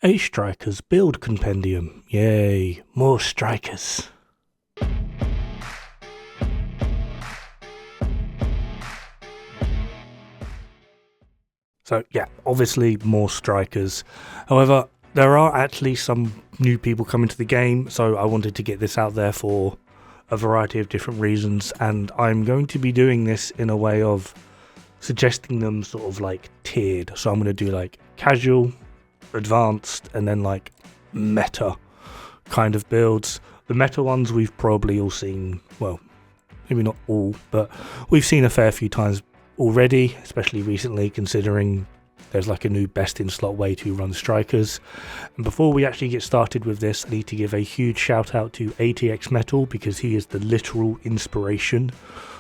A Strikers build compendium. Yay, more strikers. So yeah, obviously more strikers. However, there are actually some new people coming to the game, so I wanted to get this out there for a variety of different reasons, and I'm going to be doing this in a way of suggesting them sort of like tiered. So I'm going to do like casual, advanced, and then like meta kind of builds. The meta ones we've probably all seen, well, maybe not all, but we've seen a fair few times already, especially recently, considering there's like a new best in slot way to run strikers. And before we actually get started with this, I need to give a huge shout out to Atx Metal, because he is the literal inspiration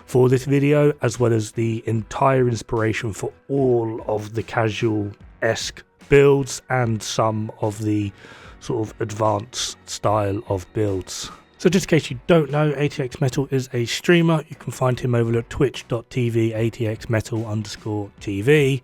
for this video, as well as the entire inspiration for all of the casual-esque builds and some of the sort of advanced style of builds. So just in case you don't know, Atx Metal is a streamer. You can find him over at twitch.tv atxmetal_TV.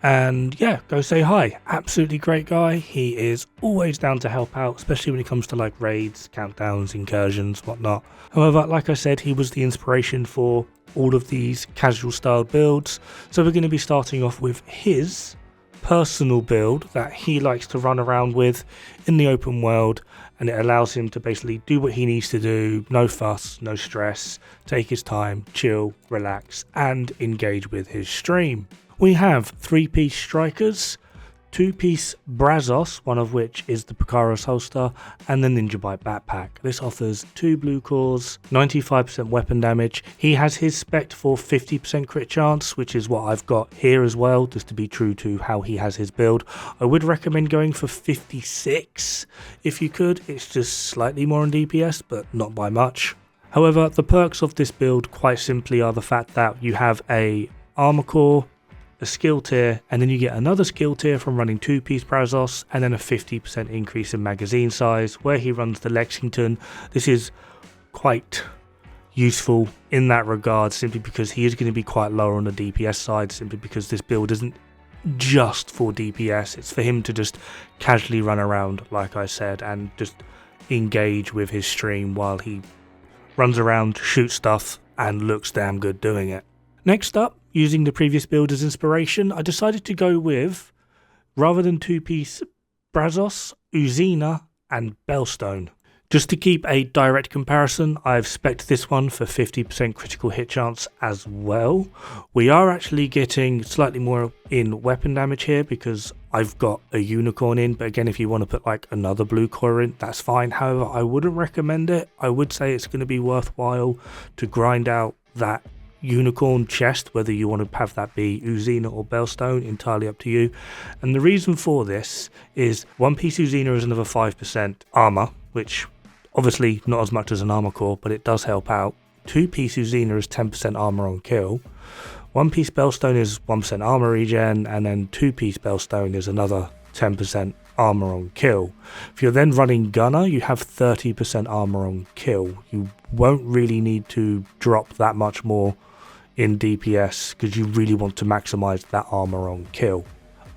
And yeah, go say hi. Absolutely great guy. He is always down to help out, especially when it comes to like raids, countdowns, incursions, whatnot. However, like I said, he was the inspiration for all of these casual style builds. So we're going to be starting off with his personal build that he likes to run around with in the open world, and it allows him to basically do what he needs to do. No fuss, no stress, take his time, chill, relax, and engage with his stream. We have 3-piece strikers, 2-piece Brazos, one of which is the Picaros holster, and the Ninja Bite backpack. This offers 2 blue cores, 95% weapon damage. He has his spec for 50% crit chance, which is what I've got here as well, just to be true to how he has his build. I would recommend going for 56 if you could. It's just slightly more on DPS, but not by much. However, the perks of this build quite simply are the fact that you have a armor core, a skill tier, and then you get another skill tier from running 2-piece Brazos, and then a 50% increase in magazine size where he runs the Lexington. This is quite useful in that regard, simply because he is going to be quite lower on the DPS side, simply because this build isn't just for DPS. It's for him to just casually run around, like I said, and just engage with his stream while he runs around, shoots stuff, and looks damn good doing it. Next up, using the previous build as inspiration, I decided to go with, rather than 2-piece Brazos, Uzina and Bellstone. Just to keep a direct comparison, I've spec'd this one for 50% critical hit chance as well. We are actually getting slightly more in weapon damage here because I've got a unicorn in, but again, if you want to put like another blue core in, that's fine. However, I wouldn't recommend it. I would say it's going to be worthwhile to grind out that unicorn chest, whether you want to have that be Uzina or Bellstone, entirely up to you. And the reason for this is 1-piece Uzina is another 5% armor, which obviously not as much as an armor core, but it does help out. 2-piece Uzina is 10% armor on kill. 1-piece Bellstone is 1% armor regen, and then 2-piece Bellstone is another 10% armor on kill. If you're then running Gunner, you have 30% armor on kill. You won't really need to drop that much more in DPS because you really want to maximize that armor on kill.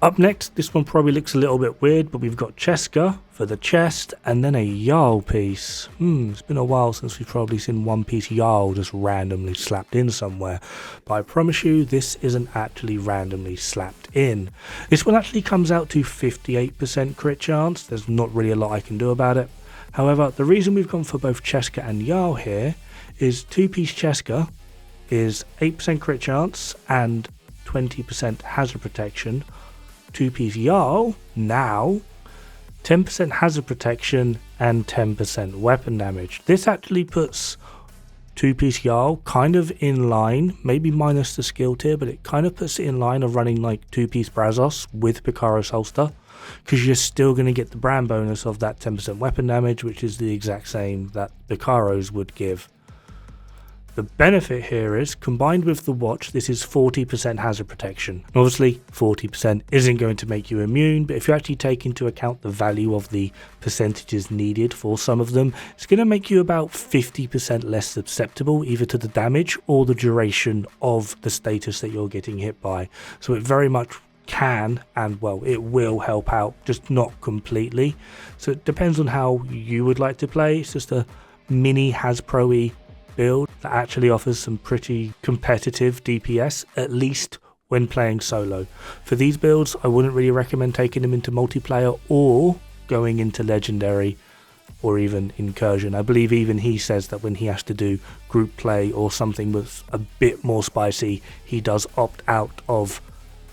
Up next, this one probably looks a little bit weird, but we've got Cheska for the chest, and then a Jarl piece. It's been a while since we've probably seen 1-piece Jarl just randomly slapped in somewhere, but I promise you this isn't actually randomly slapped in. This one actually comes out to 58% crit chance. There's not really a lot I can do about it. However, the reason we've gone for both Cheska and Jarl here is 2-piece Cheska is 8% crit chance and 20% hazard protection. 2-piece Jarl now 10% hazard protection and 10% weapon damage. This actually puts 2-piece Jarl kind of in line, maybe minus the skill tier, but it kind of puts it in line of running like 2-piece Brazos with Picaros holster, because you're still going to get the brand bonus of that 10% weapon damage, which is the exact same that Picaros would give. The benefit here is, combined with the watch, this is 40% hazard protection. Obviously, 40% isn't going to make you immune, but if you actually take into account the value of the percentages needed for some of them, it's going to make you about 50% less susceptible either to the damage or the duration of the status that you're getting hit by. So it very much can and, well, it will help out, just not completely. So it depends on how you would like to play. It's just a mini Hasbro-y build that actually offers some pretty competitive DPS, at least when playing solo. For these builds, I wouldn't really recommend taking them into multiplayer or going into legendary or even incursion. I believe even he says that when he has to do group play or something with a bit more spicy, he does opt out of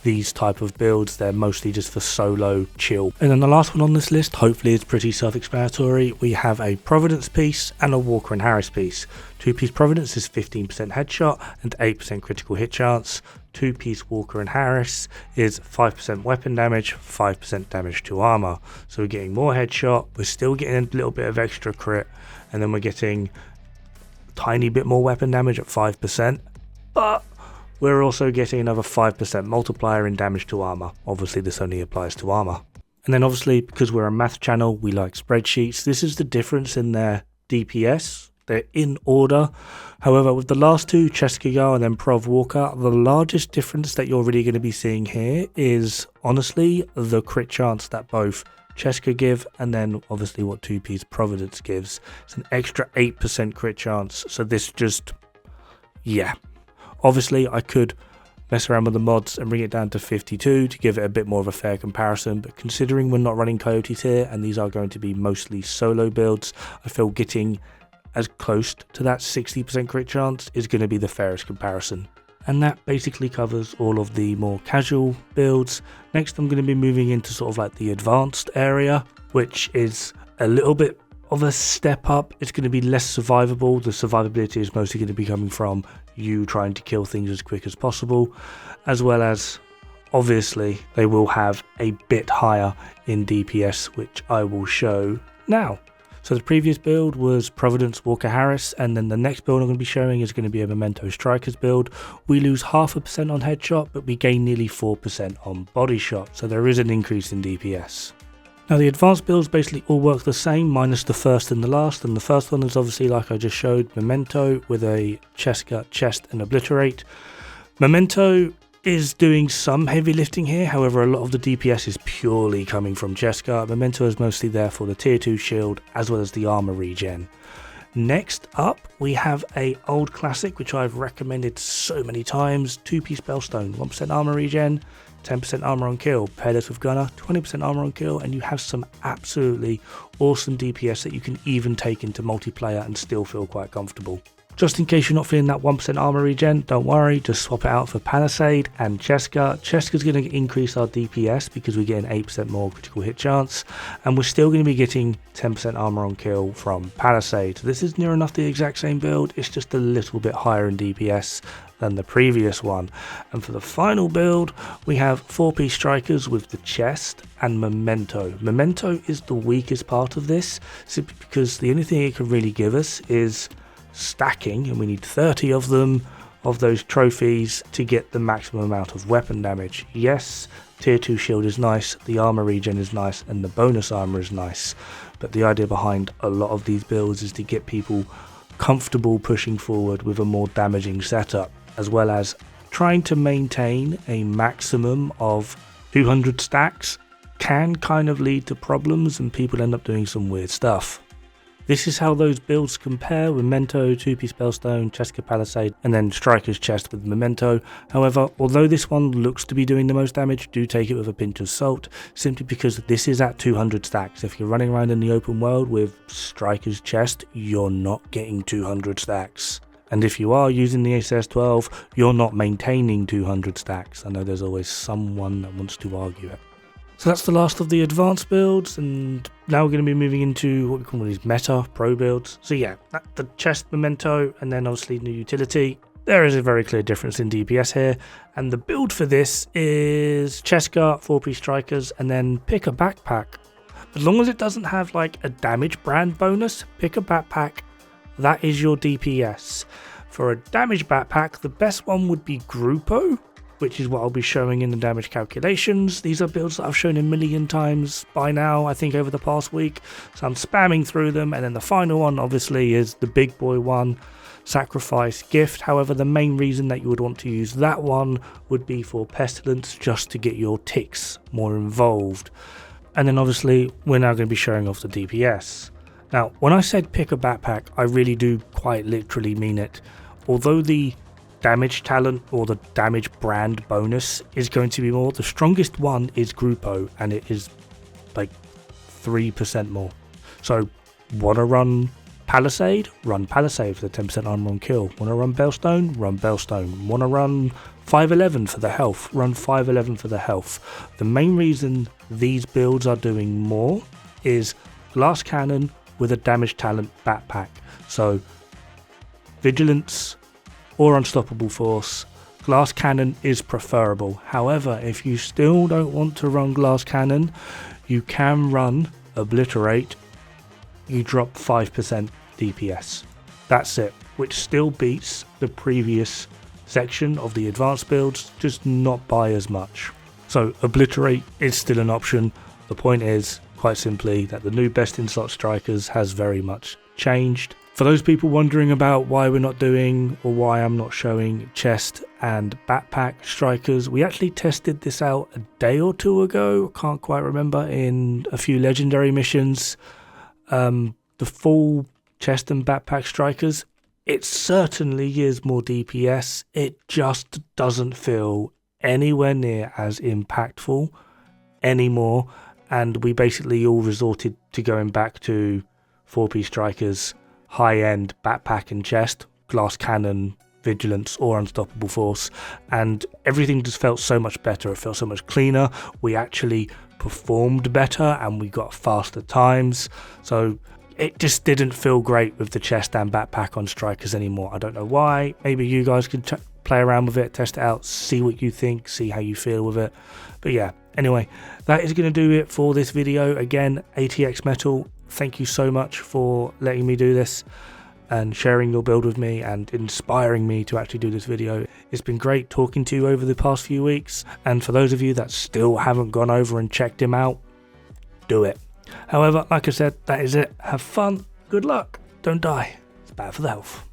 these type of builds. They're mostly just for solo chill. And then the last one on this list, hopefully is pretty self-explanatory. We have a Providence piece and a Walker and Harris piece. 2-piece Providence is 15% headshot and 8% critical hit chance. 2-piece Walker and Harris is 5% weapon damage, 5% damage to armor. So we're getting more headshot, we're still getting a little bit of extra crit, and then we're getting a tiny bit more weapon damage at 5%, but we're also getting another 5% multiplier in damage to armor. Obviously this only applies to armor. And then obviously, because we're a math channel, we like spreadsheets. This is the difference in their DPS. They're in order. However, with the last two, Cheskagar and then Prov Walker, the largest difference that you're really going to be seeing here is honestly the crit chance that both Cheska give, and then obviously what 2-piece Providence gives. It's an extra 8% crit chance. So this just, yeah. Obviously, I could mess around with the mods and bring it down to 52 to give it a bit more of a fair comparison, but considering we're not running Coyotes here and these are going to be mostly solo builds, I feel getting as close to that 60% crit chance is going to be the fairest comparison. And that basically covers all of the more casual builds. Next, I'm going to be moving into sort of like the advanced area, which is a little bit of a step up. It's going to be less survivable. The survivability is mostly going to be coming from you trying to kill things as quick as possible, as well as obviously they will have a bit higher in DPS, which I will show now. So the previous build was Providence Walker Harris, and then the next build I'm going to be showing is going to be a Memento Strikers build. We lose 0.5% on headshot, but we gain nearly 4% on body shot, so there is an increase in DPS. Now the advanced builds basically all work the same, minus the first and the last, and the first one is obviously, like I just showed, Memento with a Cheska, Chest and Obliterate. Memento is doing some heavy lifting here, however a lot of the DPS is purely coming from Cheska. Memento is mostly there for the tier 2 shield as well as the armor regen. Next up we have a old classic which I've recommended so many times, 2-piece Spellstone, 1% armor regen, 10% armor on kill, pair this with Gunner, 20% armor on kill, and you have some absolutely awesome DPS that you can even take into multiplayer and still feel quite comfortable. Just in case you're not feeling that 1% armor regen, don't worry, just swap it out for Palisade and Cheska. Cheska's going to increase our DPS because we get an 8% more critical hit chance, and we're still going to be getting 10% armor on kill from Palisade. So this is near enough the exact same build, it's just a little bit higher in DPS than the previous one. And for the final build, we have 4-piece Strikers with the Chest and Memento. Memento is the weakest part of this, simply because the only thing it can really give us is stacking, and we need 30 of them, of those trophies, to get the maximum amount of weapon damage. Yes, tier 2 shield is nice, the armor regen is nice, and the bonus armor is nice, but the idea behind a lot of these builds is to get people comfortable pushing forward with a more damaging setup, as well as trying to maintain a maximum of 200 stacks can kind of lead to problems and people end up doing some weird stuff. This is how those builds compare: Memento, 2-piece Spellstone, Cheska Palisade, and then Striker's Chest with Memento. However, although this one looks to be doing the most damage, do take it with a pinch of salt, simply because this is at 200 stacks. If you're running around in the open world with Striker's Chest, you're not getting 200 stacks. And if you are using the SS12, you're not maintaining 200 stacks. I know there's always someone that wants to argue it. So that's the last of the advanced builds, and now we're going to be moving into what we call these meta pro builds. So yeah, the Chest, Memento, and then obviously the utility. There is a very clear difference in DPS here, and the build for this is Cheska, 4-piece Strikers, and then pick a backpack. As long as it doesn't have like a damage brand bonus, pick a backpack. That is your DPS. For a damage backpack, the best one would be Grupo, which is what I'll be showing in the damage calculations. These are builds that I've shown a million times by now, I think over the past week, so I'm spamming through them. And then the final one obviously is the big boy one, sacrifice, gift. However, the main reason that you would want to use that one would be for pestilence, just to get your ticks more involved. And then obviously we're now going to be showing off the DPS. Now, when I said pick a backpack, I really do quite literally mean it. Although the damage talent or the damage brand bonus is going to be more, the strongest one is Grupo, and it is like 3% more. So wanna run Palisade? Run Palisade for the 10% armor on kill. Wanna run Bellstone? Run Bellstone. Wanna run 511 for the health? Run 511 for the health. The main reason these builds are doing more is Glass Cannon with a damage talent backpack. So Vigilance or Unstoppable Force. Glass Cannon is preferable. However, if you still don't want to run Glass Cannon, you can run Obliterate. You drop 5% DPS. That's it, which still beats the previous section of the advanced builds, just not by as much. So Obliterate is still an option. The point is, quite simply, that the new best in slot strikers has very much changed. For those people wondering about why we're not doing, or why I'm not showing chest and backpack strikers, we actually tested this out a day or two ago, can't quite remember, in a few legendary missions. The full chest and backpack strikers, it certainly is more DPS, it just doesn't feel anywhere near as impactful anymore, and we basically all resorted to going back to 4P strikers, high-end backpack and chest, Glass Cannon, Vigilance or Unstoppable Force, and everything just felt so much better. It felt so much cleaner. We actually performed better and we got faster times, so it just didn't feel great with the chest and backpack on strikers anymore. I don't know why. Maybe you guys could play around with it, test it out, see what you think, see how you feel with it. But yeah, anyway, that is going to do it for this video. Again, Atx Metal, thank you so much for letting me do this and sharing your build with me and inspiring me to actually do this video. It's been great talking to you over the past few weeks, and for those of you that still haven't gone over and checked him out, do it. However, like I said, that is it. Have fun, good luck, don't die. It's bad for the health.